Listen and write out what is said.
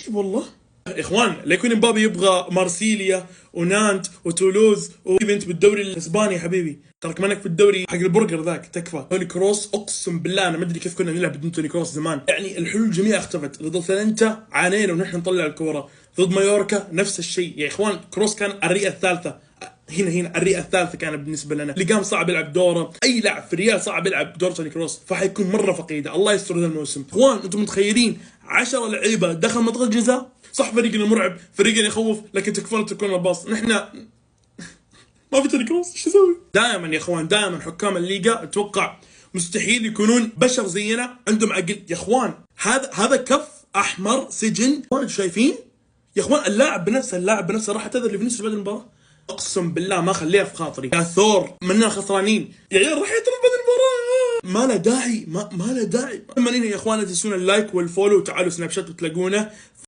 عجيب والله يا اخوان. لا يكون مبابي يبغى مارسيليا ونانت وتولوز وبنت بالدوري الاسباني يا حبيبي، ترك منك في الدوري حق البرجر ذاك تكفى. توني كروس اقسم بالله انا ما ادري كيف كنا نلعب بدون توني كروس زمان، يعني الحلول جميعها اختفت. ضد اتلانتا عانينا ونحن نطلع الكوره، ضد مايوركا نفس الشيء يا اخوان. كروس كان الرئه الثالثه، هنا الرئه الثالثه كان بالنسبه لنا. لقام صعب يلعب دوره، اي لاعب في الريال صعب يلعب دور توني كروس، فحيكون مره فقيده. الله يستر هذا الموسم. اخوان انتم متخيلين 10 لعيبه دخل منطقه الجزاء؟ صح فريقنا مرعب، فريقنا يخوف، لكن تكفون تكون الباص. نحن ما في توني كروس، ايش اسوي؟ دائما يا اخوان دائما حكام الليغا اتوقع مستحيل يكونون بشر زينا عندهم عقل يا اخوان. هذا كف احمر سجن. انتم شايفين يا اخوان؟ اللاعب بنفسه راح اعتذر لفينيسيوس بعد المباراه. اقسم بالله ما خليها في خاطري يا ثور، مننا خسرانين يا عيال، راح يعترف بعد المباراه. ما له داعي ما له داعي. اتمنى يا اخوان تنسون اللايك والفولو، وتعالوا سناب شات وتلاقونا